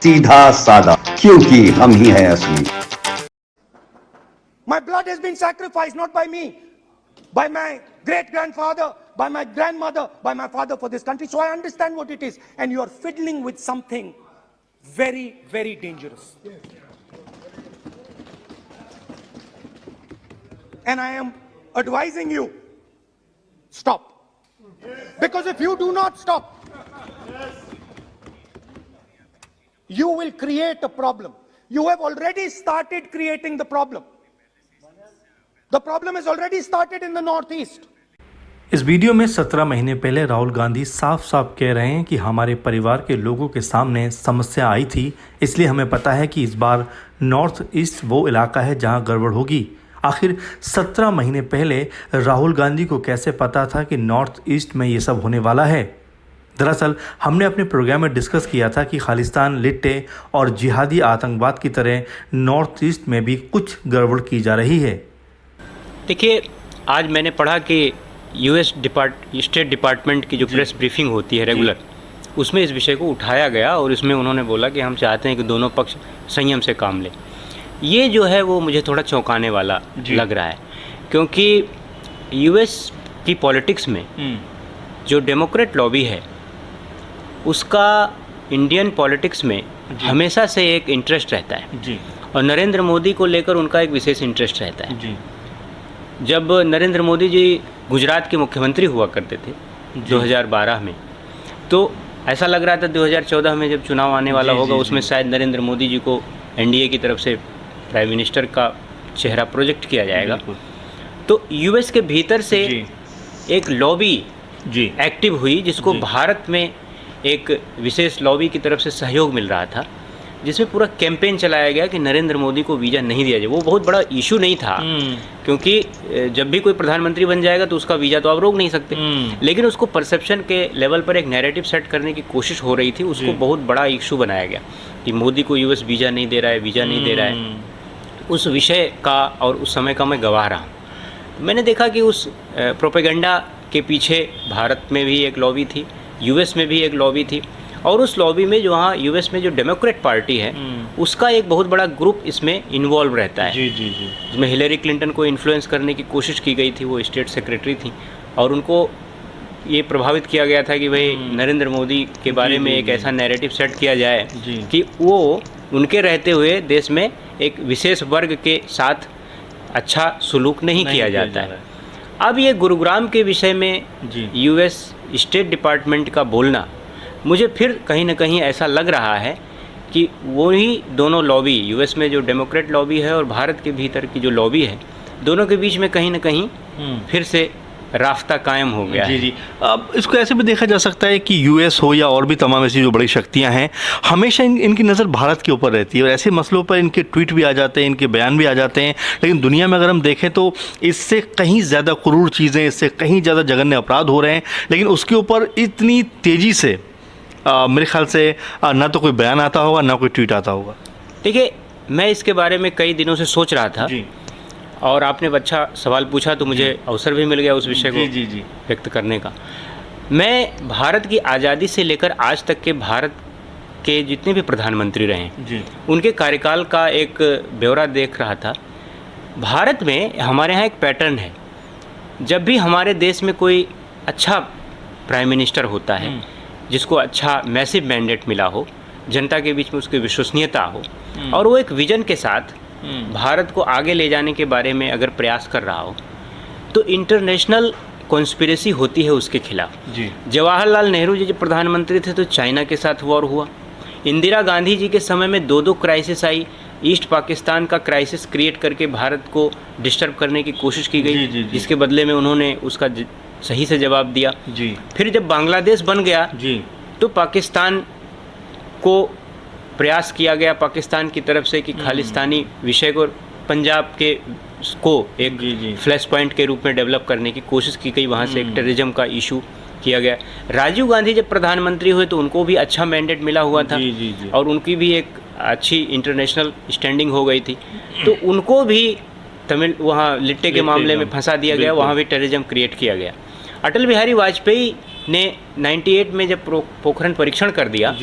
सीधा साधा, क्योंकि हम ही हैं असली। My blood has been sacrificed not by me, by my great grandfather, by my grandmother, by my father for this country. So I understand what it is. And you are fiddling with something very, very dangerous. And I am advising you, stop. Because if you do not stop, you will create a problem. You have already started creating the problem. The problem has already started in the northeast. इस video में 17 महीने पहले राहुल गांधी साफ साफ कह रहे हैं कि हमारे परिवार के लोगों के सामने समस्या आई थी, इसलिए हमें पता है कि इस बार नॉर्थ ईस्ट वो इलाका है जहां गड़बड़ होगी। आखिर 17 महीने पहले राहुल गांधी को कैसे पता था कि नॉर्थ ईस्ट में ये सब होने वाला है? दरअसल हमने अपने प्रोग्राम में डिस्कस किया था कि खालिस्तान, लिट्टे और जिहादी आतंकवाद की तरह नॉर्थ ईस्ट में भी कुछ गड़बड़ की जा रही है। देखिए, आज मैंने पढ़ा कि यूएस स्टेट डिपार्टमेंट की जो प्रेस ब्रीफिंग होती है रेगुलर, उसमें इस विषय को उठाया गया और इसमें उन्होंने बोला कि हम चाहते हैं कि दोनों पक्ष संयम से काम लें। ये जो है वो मुझे थोड़ा चौंकाने वाला लग रहा है, क्योंकि यूएस की पॉलिटिक्स में जो डेमोक्रेट लॉबी है उसका इंडियन पॉलिटिक्स में हमेशा से एक इंटरेस्ट रहता है और नरेंद्र मोदी को लेकर उनका एक विशेष इंटरेस्ट रहता है। जब नरेंद्र मोदी जी गुजरात के मुख्यमंत्री हुआ करते थे 2012 में, तो ऐसा लग रहा था 2014 में जब चुनाव आने वाला होगा उसमें शायद नरेंद्र मोदी जी को एनडीए की तरफ से प्राइम मिनिस्टर का चेहरा प्रोजेक्ट किया जाएगा। तो यूएस के भीतर से एक लॉबी एक्टिव हुई जिसको भारत में एक विशेष लॉबी की तरफ से सहयोग मिल रहा था, जिसमें पूरा कैंपेन चलाया गया कि नरेंद्र मोदी को वीज़ा नहीं दिया जाए। वो बहुत बड़ा इशू नहीं था, क्योंकि जब भी कोई प्रधानमंत्री बन जाएगा तो उसका वीज़ा तो आप रोक नहीं सकते, लेकिन उसको परसेप्शन के लेवल पर एक नैरेटिव सेट करने की कोशिश हो रही थी। उसको बहुत बड़ा इशू बनाया गया कि मोदी को यूएस वीज़ा नहीं दे रहा है, वीज़ा नहीं दे रहा है। उस विषय का और उस समय का मैं गवाह रहा हूँ। मैंने देखा कि उस प्रोपेगेंडा के पीछे भारत में भी एक लॉबी थी, यूएस में भी एक लॉबी थी, और उस लॉबी में जो वहाँ यूएस में जो डेमोक्रेट पार्टी है उसका एक बहुत बड़ा ग्रुप इसमें इन्वॉल्व रहता है। जिसमें हिलेरी क्लिंटन को इन्फ्लुएंस करने की कोशिश की गई थी, वो स्टेट सेक्रेटरी थी, और उनको ये प्रभावित किया गया था कि भाई नरेंद्र मोदी के बारे में एक ऐसा नैरेटिव सेट किया जाए कि वो उनके रहते हुए देश में एक विशेष वर्ग के साथ अच्छा सुलूक नहीं किया जाता है। अब ये गुरुग्राम के विषय में यूएस स्टेट डिपार्टमेंट का बोलना मुझे फिर कहीं ना कहीं ऐसा लग रहा है कि वही दोनों लॉबी, यूएस में जो डेमोक्रेट लॉबी है और भारत के भीतर की जो लॉबी है, दोनों के बीच में कहीं ना कहीं फिर से रास्ता कायम हो गया है। अब इसको ऐसे भी देखा जा सकता है कि यूएस हो या और भी तमाम ऐसी जो बड़ी शक्तियां हैं, हमेशा इनकी नज़र भारत के ऊपर रहती है और ऐसे मसलों पर इनके ट्वीट भी आ जाते हैं, इनके बयान भी आ जाते हैं। लेकिन दुनिया में अगर हम देखें तो इससे कहीं ज़्यादा क्रूर चीज़ें, इससे कहीं ज़्यादा जघन्य अपराध हो रहे हैं, लेकिन उसके ऊपर इतनी तेज़ी से मेरे ख्याल से ना तो कोई बयान आता होगा, ना कोई ट्वीट आता होगा। देखिए, मैं इसके बारे में कई दिनों से सोच रहा था और आपने अच्छा सवाल पूछा तो मुझे अवसर भी मिल गया उस विषय को व्यक्त करने का। मैं भारत की आज़ादी से लेकर आज तक के भारत के जितने भी प्रधानमंत्री रहे उनके कार्यकाल का एक ब्यौरा देख रहा था। भारत में हमारे यहाँ एक पैटर्न है, जब भी हमारे देश में कोई अच्छा प्राइम मिनिस्टर होता है जिसको अच्छा मैसिव मैंडेट मिला हो, जनता के बीच में उसकी विश्वसनीयता हो और वो एक विजन के साथ भारत को आगे ले जाने के बारे में अगर प्रयास कर रहा हो, तो इंटरनेशनल कॉन्स्पिरेसी होती है उसके खिलाफ। जवाहरलाल नेहरू जी जब प्रधानमंत्री थे तो चाइना के साथ वॉर हुआ। इंदिरा गांधी जी के समय में दो क्राइसिस आई। ईस्ट पाकिस्तान का क्राइसिस क्रिएट करके भारत को डिस्टर्ब करने की कोशिश की गई, जिसके बदले में उन्होंने उसका सही से जवाब दिया। फिर जब बांग्लादेश बन गया तो पाकिस्तान को प्रयास किया गया पाकिस्तान की तरफ से कि खालिस्तानी विषय को पंजाब के को एक फ्लैश पॉइंट के रूप में डेवलप करने की कोशिश की गई। वहाँ से एक टेररिज्म का इशू किया गया। राजीव गांधी जब प्रधानमंत्री हुए तो उनको भी अच्छा मैंडेट मिला हुआ था और उनकी भी एक अच्छी इंटरनेशनल स्टैंडिंग हो गई थी, तो उनको भी तमिल वहाँ लिट्टे के मामले में फंसा दिया गया, वहाँ भी टेररिज्म क्रिएट किया गया। अटल बिहारी वाजपेयी ने 98 में जब पोखरण परीक्षण कर दिया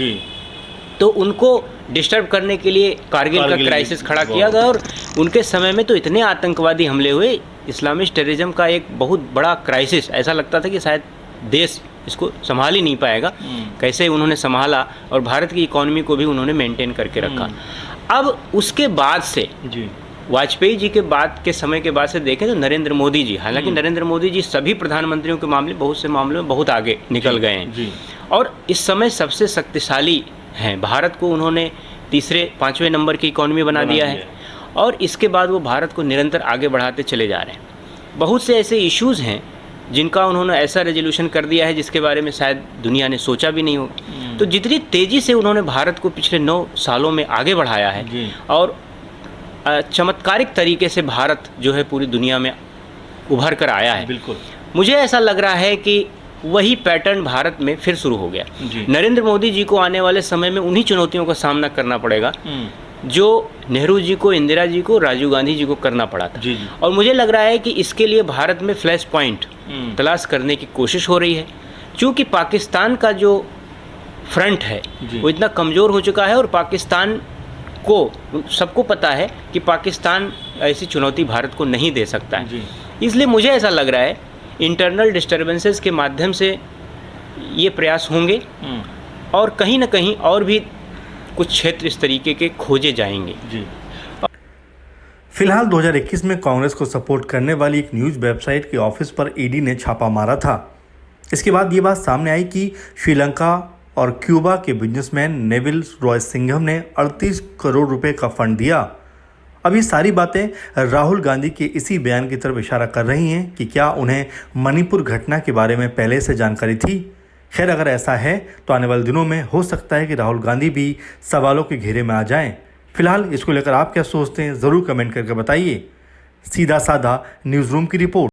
तो उनको डिस्टर्ब करने के लिए कारगिल का क्राइसिस खड़ा किया गया और उनके समय में तो इतने आतंकवादी हमले हुए, इस्लामिस्ट टेररिज्म का एक बहुत बड़ा क्राइसिस, ऐसा लगता था कि शायद देश इसको संभाल ही नहीं पाएगा। कैसे उन्होंने संभाला और भारत की इकोनॉमी को भी उन्होंने मेंटेन करके रखा। अब उसके बाद से वाजपेयी जी के बाद के समय के बाद से देखें तो नरेंद्र मोदी जी, हालांकि नरेंद्र मोदी जी सभी प्रधानमंत्रियों के मामले बहुत से मामलों में बहुत आगे निकल गए हैं और इस समय सबसे शक्तिशाली हैं। भारत को उन्होंने तीसरे 5वें नंबर की इकोनॉमी बना दिया है और इसके बाद वो भारत को निरंतर आगे बढ़ाते चले जा रहे हैं। बहुत से ऐसे इश्यूज़ हैं जिनका उन्होंने ऐसा रेजोल्यूशन कर दिया है जिसके बारे में शायद दुनिया ने सोचा भी नहीं हो। तो जितनी तेज़ी से उन्होंने भारत को पिछले 9 सालों में आगे बढ़ाया है और चमत्कारिक तरीके से भारत जो है पूरी दुनिया में उभर कर आया है, बिल्कुल मुझे ऐसा लग रहा है कि वही पैटर्न भारत में फिर शुरू हो गया। नरेंद्र मोदी जी को आने वाले समय में उन्हीं चुनौतियों का सामना करना पड़ेगा जो नेहरू जी को, इंदिरा जी को, राजीव गांधी जी को करना पड़ा था। और मुझे लग रहा है कि इसके लिए भारत में फ्लैश पॉइंट तलाश करने की कोशिश हो रही है, क्योंकि पाकिस्तान का जो फ्रंट है वो इतना कमज़ोर हो चुका है और पाकिस्तान को सबको पता है कि पाकिस्तान ऐसी चुनौती भारत को नहीं दे सकता है। इसलिए मुझे ऐसा लग रहा है इंटरनल डिस्टर्बेंसेस के माध्यम से ये प्रयास होंगे और कहीं ना कहीं और भी कुछ क्षेत्र इस तरीके के खोजे जाएंगे। फिलहाल 2021 में कांग्रेस को सपोर्ट करने वाली एक न्यूज़ वेबसाइट के ऑफिस पर ईडी ने छापा मारा था। इसके बाद ये बात सामने आई कि श्रीलंका और क्यूबा के बिजनेसमैन नेविल रॉय सिंघम ने 38 करोड़ रुपए का फंड दिया। अब ये सारी बातें राहुल गांधी के इसी बयान की तरफ इशारा कर रही हैं कि क्या उन्हें मणिपुर घटना के बारे में पहले से जानकारी थी। खैर, अगर ऐसा है तो आने वाले दिनों में हो सकता है कि राहुल गांधी भी सवालों के घेरे में आ जाएं। फिलहाल इसको लेकर आप क्या सोचते हैं, ज़रूर कमेंट करके बताइए। सीधा साधा न्यूज़ रूम की रिपोर्ट।